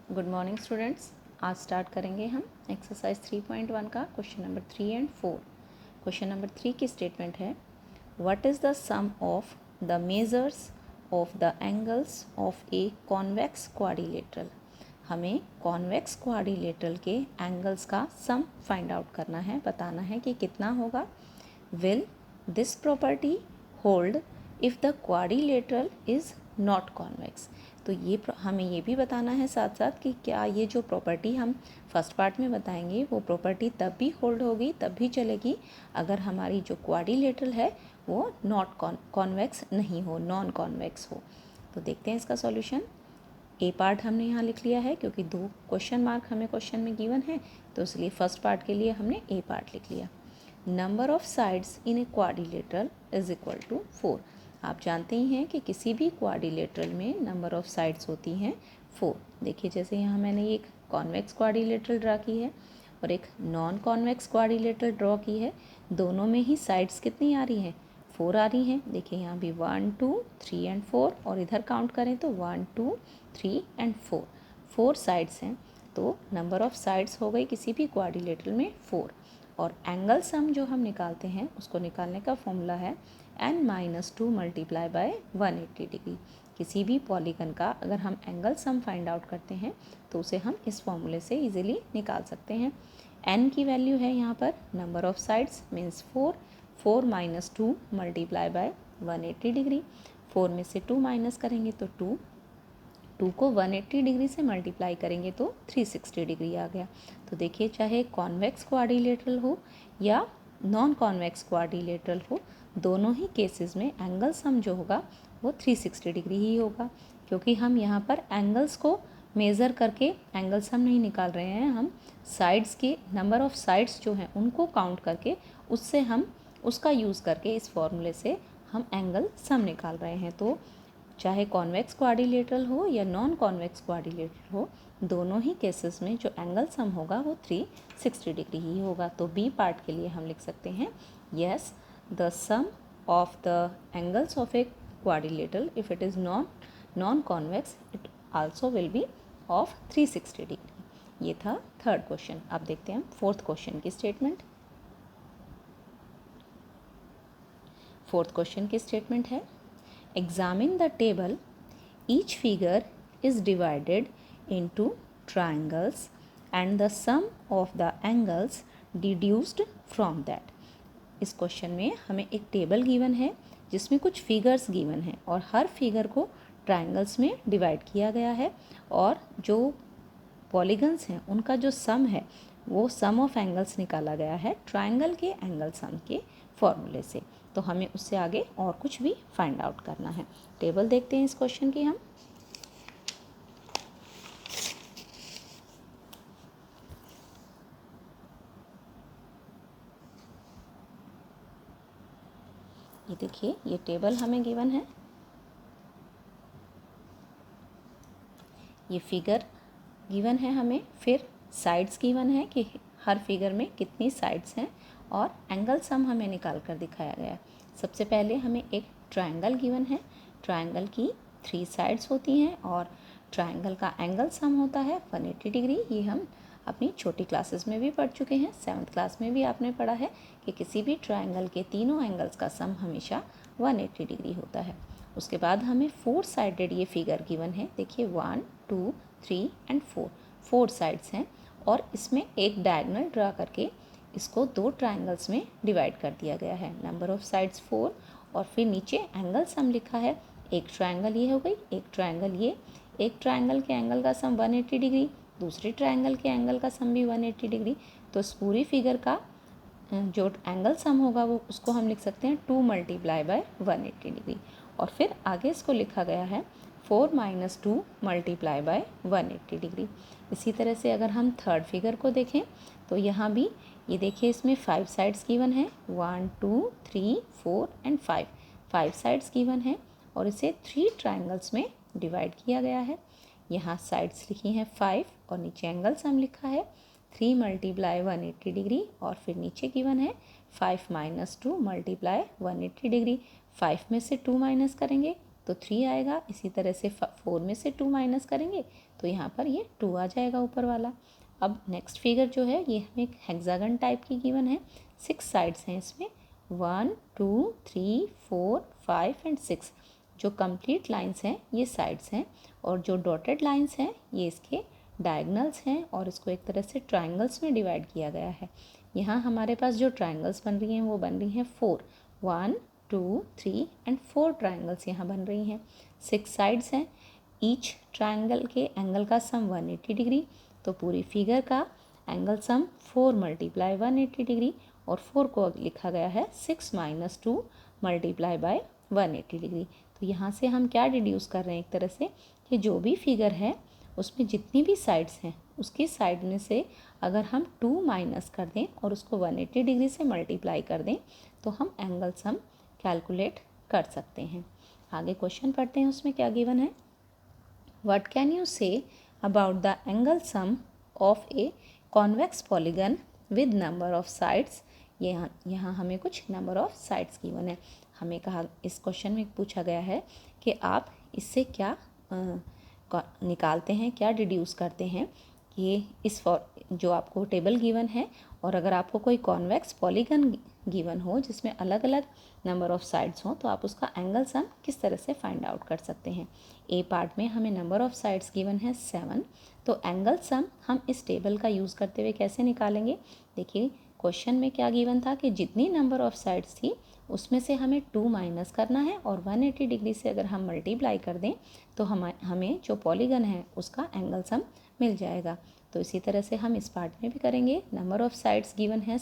Good morning students. आज start करेंगे हम एक्सरसाइज 3.1 का question number 3 and 4। Question number 3 की स्टेटमेंट है, what is the sum of the measures of the angles of a convex quadrilateral. हमें convex quadrilateral के angles का sum find out करना है, बताना है कि कितना होगा। Will this property hold if the quadrilateral is not convex. तो ये हमें ये भी बताना है साथ साथ कि क्या ये जो प्रॉपर्टी हम फर्स्ट पार्ट में बताएंगे वो प्रॉपर्टी तब भी होल्ड होगी, तब भी चलेगी अगर हमारी जो क्वाड्रिलेटरल है वो नॉट कॉन्वेक्स नहीं हो, नॉन कॉन्वेक्स हो। तो देखते हैं इसका सॉल्यूशन। ए पार्ट हमने यहाँ लिख लिया है क्योंकि 2 क्वेश्चन मार्क हमें क्वेश्चन में गिवन है, तो इसलिए फर्स्ट पार्ट के लिए हमने ए पार्ट लिख लिया। Number of sides in a quadrilateral is equal to 4। आप जानते ही हैं कि किसी भी क्वाड्रिलेटरल में नंबर ऑफ साइड्स होती हैं 4। देखिए जैसे यहाँ मैंने एक कॉन्वेक्स क्वाड्रिलेटरल ड्रा की है और एक नॉन कॉन्वेक्स क्वाड्रिलेटरल ड्रॉ की है। दोनों में ही साइड्स कितनी आ रही हैं? 4 आ रही हैं। देखिए यहाँ भी 1 2 3 एंड 4, और इधर काउंट करें तो 1 2 3 एंड 4 साइड्स हैं। तो नंबर ऑफ साइड्स हो गई किसी भी क्वाड्रिलेटरल में 4। और एंगल सम जो हम निकालते हैं उसको निकालने का फॉर्मूला है n-2 मल्टीप्लाई बाय 180 डिग्री। किसी भी पॉलीगन का अगर हम एंगल सम फाइंड आउट करते हैं तो उसे हम इस फॉर्मूले से इजीली निकाल सकते हैं। n की वैल्यू है यहाँ पर number of sides means 4 minus 2 multiply by 180 degree. 4 में से 2 माइनस करेंगे तो 2 को 180 डिग्री से मल्टीप्लाई करेंगे तो 360 डिग्री आ गया। तो देखिए चाहे कॉन्वेक्स क्वाड्रिलेटरल हो या नॉन कॉन्वेक्स क्वाड्रिलेटरल हो, दोनों ही केसेस में एंगल सम जो होगा वो 360 डिग्री ही होगा, क्योंकि हम यहाँ पर एंगल्स को मेज़र करके एंगल सम नहीं निकाल रहे हैं। हम साइड्स के नंबर ऑफ साइड्स जो हैं उनको काउंट करके उससे हम उसका यूज़ करके इस फॉर्मूले से हम एंगल सम निकाल रहे हैं। तो चाहे कॉन्वेक्स क्वाड्रिलेटरल हो या नॉन कॉन्वेक्स क्वाड्रिलेटरल हो, दोनों ही केसेस में जो एंगल सम होगा वो 360 डिग्री ही होगा। तो बी पार्ट के लिए हम लिख सकते हैं, yes the sum of the angles of a quadrilateral if it is non convex it also will be of 360 degree. ये था थर्ड क्वेश्चन। अब देखते हैं हम फोर्थ क्वेश्चन की स्टेटमेंट। फोर्थ क्वेश्चन की स्टेटमेंट है, examine the table. Each figure is divided into triangles and the sum of the angles deduced from that. इस क्वेश्चन में हमें एक टेबल गिवन है जिसमें कुछ फिगर्स गिवन हैं और हर फिगर को ट्राइंगल्स में डिवाइड किया गया है, और जो पॉलीगन्स हैं उनका जो सम है वो सम ऑफ एंगल्स निकाला गया है ट्राइंगल के एंगल सम के फॉर्मूले से। तो हमें उससे आगे और कुछ भी फाइंड आउट करना है। टेबल देखते हैं इस क्वेश्चन की हम। ये देखिए ये टेबल हमें गिवन है, ये फिगर गिवन है हमें, फिर साइड्स गिवन है कि हर फिगर में कितनी साइड्स हैं, और एंगल सम हमें निकाल कर दिखाया गया। सबसे पहले हमें एक ट्रायंगल गिवन है। ट्रायंगल की 3 साइड्स होती हैं और ट्रायंगल का एंगल सम होता है 180 डिग्री। ये हम अपनी छोटी क्लासेस में भी पढ़ चुके हैं। 7th क्लास में भी आपने पढ़ा है कि किसी भी ट्रायंगल के तीनों एंगल्स का सम हमेशा 180 डिग्री होता है। उसके बाद हमें 4 साइडेड ये फिगर गिवन है। देखिए 1 2 3 एंड 4 साइड्स हैं, और इसमें एक डायगोनल ड्रा करके इसको 2 ट्रायंगल्स में डिवाइड कर दिया गया है। नंबर ऑफ साइड्स 4, और फिर नीचे एंगल सम लिखा है। एक ट्रायंगल ये हो गई, एक ट्रायंगल ये। एक ट्रायंगल के एंगल का सम 180 डिग्री, दूसरे ट्रायंगल के एंगल का सम भी 180 डिग्री। तो इस पूरी फिगर का जो एंगल सम होगा वो उसको हम लिख सकते हैं 2 मल्टीप्लाई बाय 180 डिग्री। और फिर आगे इसको लिखा गया है 4 माइनस 2 मल्टीप्लाई बाय 180 डिग्री। इसी तरह से अगर हम थर्ड फिगर को देखें तो यहाँ भी ये देखिए इसमें 5 साइड्स गिवन है, 1 2 3 4 एंड 5 साइड्स गिवन है, और इसे 3 ट्रायंगल्स में डिवाइड किया गया है। यहाँ साइड्स लिखी हैं 5 और नीचे एंगल सम लिखा है 3 मल्टीप्लाई 180 डिग्री, और फिर नीचे गिवन है 5 माइनस 2 मल्टीप्लाई 180 डिग्री। 5 में से 2 माइनस करेंगे तो 3 आएगा। इसी तरह से 4 में से 2 माइनस करेंगे तो यहाँ पर ये 2 आ जाएगा ऊपर वाला। अब नेक्स्ट फिगर जो है ये हमें एक हेक्सागन टाइप की गिवन है। 6 साइड्स हैं इसमें, 1 2 3 4 5 एंड 6। जो कंप्लीट लाइंस हैं ये साइड्स हैं और जो डॉटेड लाइंस हैं ये इसके डायगनल्स हैं और इसको एक तरह से ट्राइंगल्स में डिवाइड किया गया है। यहाँ हमारे पास जो ट्राइंगल्स बन रही हैं वो बन रही हैं 4, 1 2 3 एंड 4 ट्राइंगल्स यहाँ बन रही हैं। 6 साइड्स हैं, ईच ट्राइंगल के एंगल का सम 180 डिग्री। तो पूरी फिगर का एंगल सम 4 मल्टीप्लाई 180 डिग्री और 4 को लिखा गया है 6 - 2 मल्टीप्लाई बाय 180 डिग्री। तो यहाँ से हम क्या डिड्यूस कर रहे हैं एक तरह से कि जो भी फिगर है उसमें जितनी भी साइड्स हैं उसकी साइड में से अगर हम 2 माइनस कर दें और उसको 180 डिग्री से मल्टीप्लाई कर दें तो हम एंगल सम कैलकुलेट कर सकते हैं। आगे क्वेश्चन पढ़ते हैं, उसमें क्या गिवन है। What can you say about the angle sum of a convex polygon with number of sides. यहाँ हमें कुछ नंबर ऑफ साइड्स गिवन है। हमें कहा, इस क्वेश्चन में पूछा गया है कि आप इससे क्या निकालते हैं, क्या डिड्यूस करते हैं कि इस जो आपको टेबल गिवन है और अगर आपको कोई कॉन्वेक्स पॉलीगन गिवन हो जिसमें अलग अलग नंबर ऑफ साइड्स हों तो आप उसका एंगल सम किस तरह से फाइंड आउट कर सकते हैं। ए पार्ट में हमें नंबर ऑफ साइड्स गिवन है 7, तो एंगल सम हम इस टेबल का यूज़ करते हुए कैसे निकालेंगे। देखिए क्वेश्चन में क्या गिवन था कि जितनी नंबर ऑफ साइड्स थी उसमें से हमें 2 माइनस करना है और 180 डिग्री से अगर हम मल्टीप्लाई कर दें तो हमें जो पॉलीगन है उसका एंगल सम मिल जाएगा। तो इसी तरह से हम इस पार्ट में भी करेंगे। नंबर ऑफ साइड्स गिवन है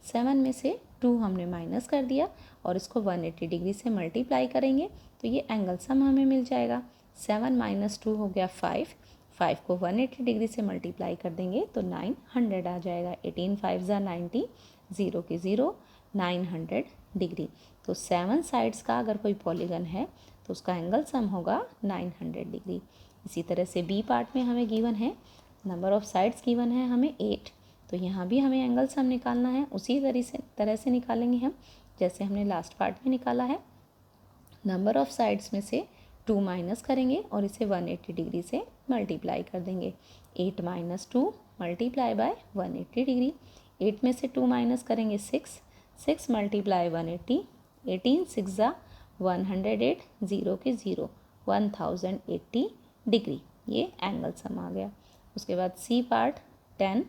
7 में से 2 हमने माइनस कर दिया और इसको 180 डिग्री से मल्टीप्लाई करेंगे तो ये एंगल सम हमें मिल जाएगा। 7 - 2 हो गया 5 को 180 डिग्री से मल्टीप्लाई कर देंगे तो 900 आ जाएगा। 18 5 ज़ा 90, 0 के 0, 900 डिग्री। तो 7 साइड्स का अगर कोई पॉलीगन है तो उसका एंगल सम होगा 900 डिग्री। इसी तरह से बी पार्ट में हमें गिवन है नंबर ऑफ साइड्स गिवन है हमें 8, तो यहाँ भी हमें एंगल सम निकालना है। उसी तरह से निकालेंगे हम जैसे हमने लास्ट पार्ट में निकाला है। नंबर ऑफ साइड्स में से 2 माइनस करेंगे और इसे 180 डिग्री से मल्टीप्लाई कर देंगे। 8 - 2 मल्टीप्लाई बाय 180 डिग्री। 8 में से 2 माइनस करेंगे 6 मल्टीप्लाई 180, 18 6 ज़ा 108, 0 के 0, 1080 डिग्री। ये एंगल सम आ गया। उसके बाद सी पार्ट 10,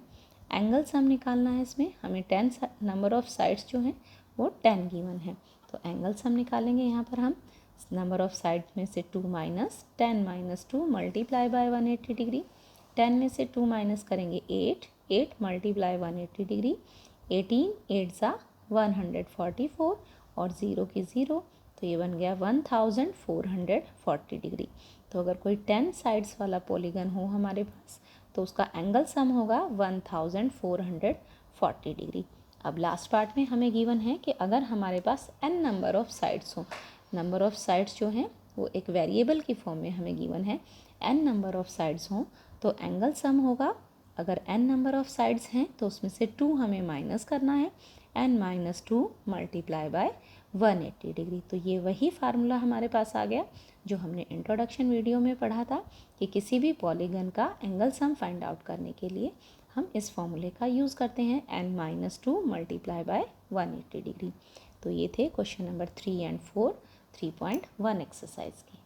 एंगल सम निकालना है। इसमें हमें 10 नंबर ऑफ साइड्स जो हैं वो 10 गिवन है तो एंगल सम निकालेंगे। यहाँ पर हम नंबर ऑफ साइड्स में से 2 माइनस 10 - 2 मल्टीप्लाई बाय 180 डिग्री। 10 में से 2 माइनस करेंगे 8 मल्टीप्लाई 180 डिग्री। 18 8 ज़ा 144 और 0 के 0, तो ये बन गया 1440 डिग्री। तो अगर कोई 10 साइड्स वाला पॉलीगन हो हमारे पास तो उसका एंगल सम होगा 1440 डिग्री। अब लास्ट पार्ट में हमें गिवन है कि अगर हमारे पास n नंबर ऑफ साइड्स हो, नंबर ऑफ साइड्स जो हैं वो एक वेरिएबल की फॉर्म में हमें गिवन है, n नंबर ऑफ साइड्स हों तो एंगल सम होगा, अगर n नंबर ऑफ साइड्स हैं तो उसमें से 2 हमें माइनस करना है, n - 2 मल्टीप्लाई बाय 180 डिग्री। तो ये वही फार्मूला हमारे पास आ गया जो हमने इंट्रोडक्शन वीडियो में पढ़ा था कि किसी भी पॉलीगन का एंगल सम फाइंड आउट करने के लिए हम इस फॉर्मूले का यूज़ करते हैं, n - 2 मल्टीप्लाई बाय 180 डिग्री। तो ये थे क्वेश्चन नंबर 3 एंड 4 3.1 एक्सरसाइज की।